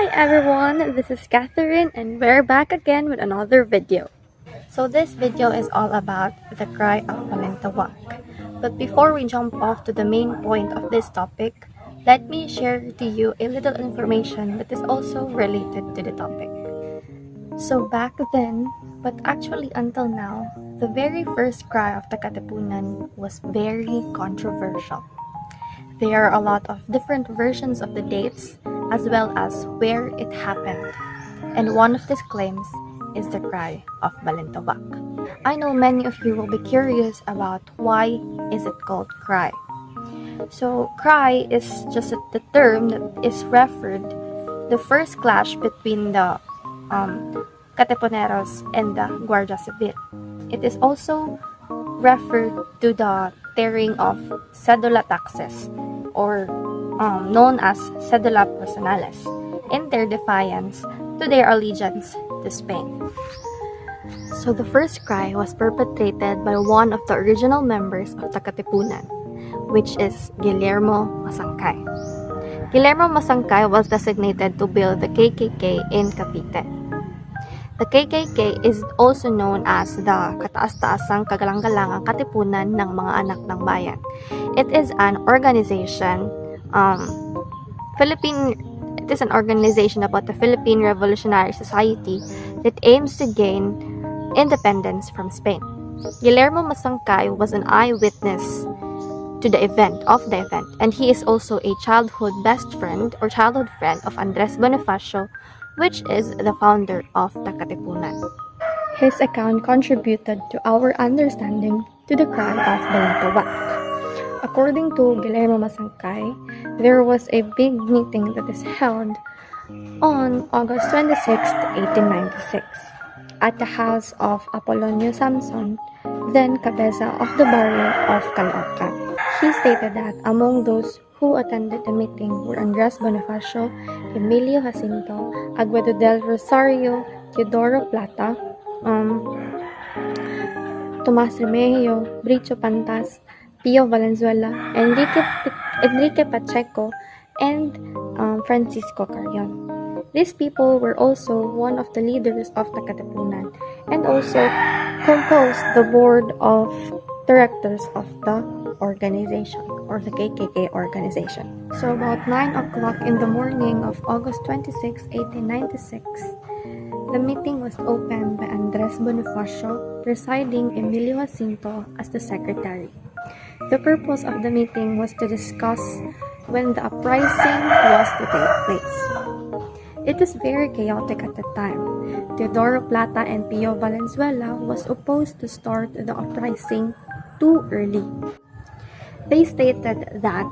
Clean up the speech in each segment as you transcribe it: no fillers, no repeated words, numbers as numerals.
Hi everyone, this is Catherine and we're back again with another video. So this video is all about the cry of Balintawak. But before we jump off to the main point of this topic, let me share to you a little information that is also related to the topic. So back then, but actually until now, the very first cry of the Katipunan was very controversial. There are a lot of different versions of the dates as well as where it happened. And one of these claims is the cry of Balintawak. I know many of you will be curious about why is it called cry. So cry is just the term that is referred the first clash between the Katipuneros and the Guardia Civil. It is also referred to the tearing of cedula taxes or known as cedula personales in their defiance to their allegiance to Spain. So the first cry was perpetrated by one of the original members of the Katipunan, which is Guillermo Masangkay. Guillermo Masangkay was designated to build the KKK in Cavite. The KKK is also known as the Kataas-Taasang Kagalang-galangang Katipunan ng mga Anak ng Bayan. It is an organization, it is an organization about the Philippine Revolutionary Society that aims to gain independence from Spain. Guillermo Masangkay was an eyewitness to the event, and he is also a childhood best friend or childhood friend of Andres Bonifacio, which is the founder of the Katipunan. His account contributed to our understanding to the cry of Balintawak. According to Guillermo Masangkay, there was a big meeting that is held on August 26, 1896, at the house of Apolonio Samson, then cabeza of the barrio of Caloocan. He stated that among those who attended the meeting were Andres Bonifacio, Emilio Jacinto, Aguedo del Rosario, Teodoro Plata, Tomas Remigio, Bricio Pantas, Pio Valenzuela, Enrique Pacheco, and Francisco Carrion. These people were also one of the leaders of the Katipunan and also composed the board of directors of the organization or the KKK organization. So about 9 o'clock in the morning of August 26, 1896, the meeting was opened by Andres Bonifacio, presiding Emilio Jacinto as the secretary. The purpose of the meeting was to discuss when the uprising was to take place. It was very chaotic at the time. Teodoro Plata and Pio Valenzuela was opposed to start the uprising too early. They stated that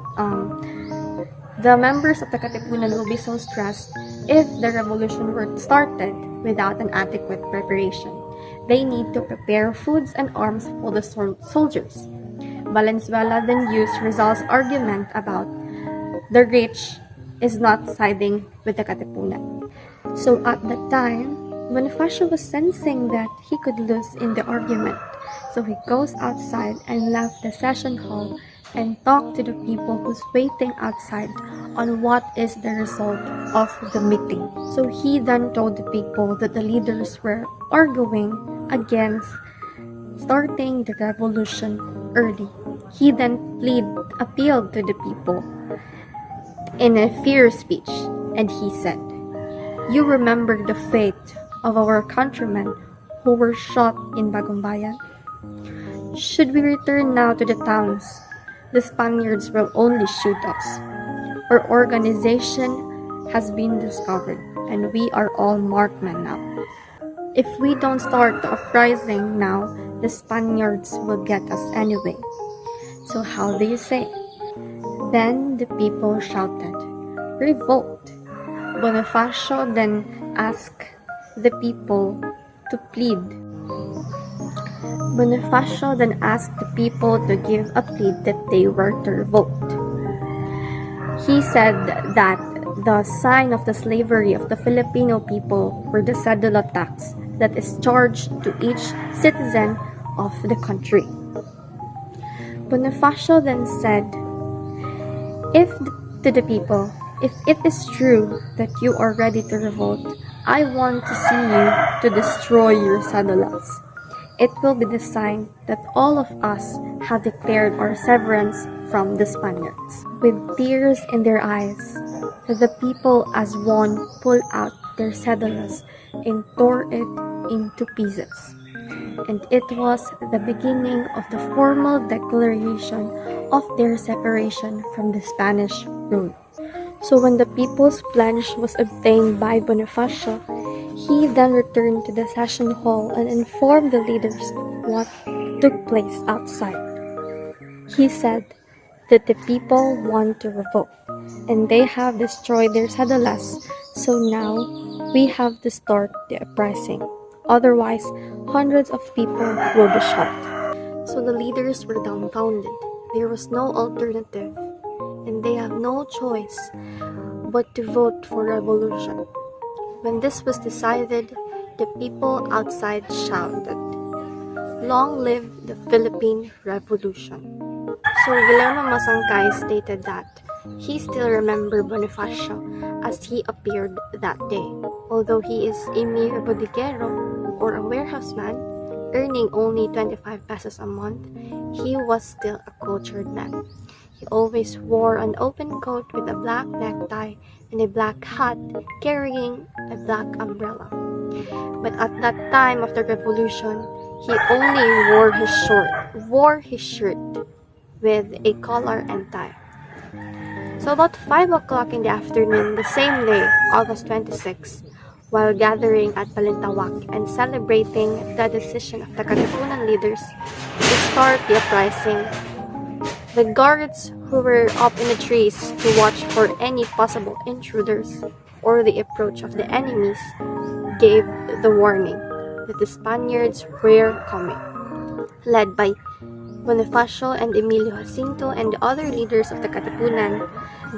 the members of the Katipunan will be so stressed if the revolution were started without an adequate preparation. They need to prepare foods and arms for the soldiers. Valenzuela then used Rizal's argument about the rich is not siding with the Katipunan. So at that time, Bonifacio was sensing that he could lose in the argument. So he goes outside and left the session hall and talked to the people who's waiting outside on what is the result of the meeting. So he then told the people that the leaders were arguing against starting the revolution early. He then appealed to the people in a fierce speech, and he said, "You remember the fate of our countrymen who were shot in Bagumbayan? Should we return now to the towns, the Spaniards will only shoot us. Our organization has been discovered, and we are all marked men now. If we don't start the uprising now, the Spaniards will get us anyway. So how do you say?" Then the people shouted, "Revolt!" Bonifacio then asked the people to plead. Bonifacio then asked the people to give a plea that they were to revolt. He said that the sign of the slavery of the Filipino people were the cedula tax that is charged to each citizen of the country. Bonifacio then said to the people, If it is true that you are ready to revolt, I want to see you to destroy your cédulas. It will be the sign that all of us have declared our severance from the Spaniards. With tears in their eyes, the people as one pulled out their cédulas and tore it into pieces. And it was the beginning of the formal declaration of their separation from the Spanish rule. So when the people's pledge was obtained by Bonifacio, he then returned to the session hall and informed the leaders what took place outside. He said that the people want to revolt, and they have destroyed their cédulas, so now we have to start the uprising. Otherwise, hundreds of people will be shot. So the leaders were dumbfounded. There was no alternative, and they have no choice but to vote for revolution. When this was decided, the people outside shouted, "Long live the Philippine Revolution." So Guillermo Masangkay stated that he still remembered Bonifacio as he appeared that day. Although he is a mere bodeguero or a warehouseman, earning only 25 pesos a month, he was still a cultured man. He always wore an open coat with a black necktie and a black hat, carrying a black umbrella. But at that time of the revolution, he only wore his shirt with a collar and tie. So about 5 o'clock in the afternoon, the same day, August 26, while gathering at Balintawak and celebrating the decision of the Katipunan leaders to start the uprising, the guards who were up in the trees to watch for any possible intruders or the approach of the enemies gave the warning that the Spaniards were coming. Led by Bonifacio and Emilio Jacinto and the other leaders of the Katipunan,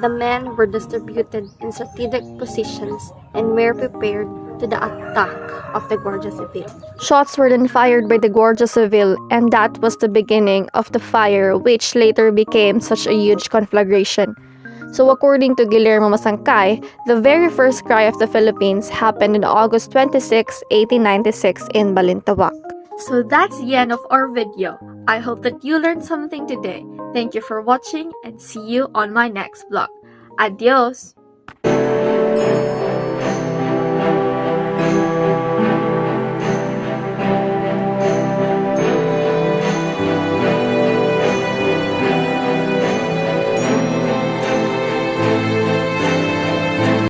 the men were distributed in strategic positions and were prepared to the attack of the Guardia Civil. Shots were then fired by the Guardia Civil, and that was the beginning of the fire, which later became such a huge conflagration. So according to Guillermo Masangkay, the very first cry of the Philippines happened on August 26, 1896 in Balintawak. So that's the end of our video. I hope that you learned something today. Thank you for watching and see you on my next vlog. Adios!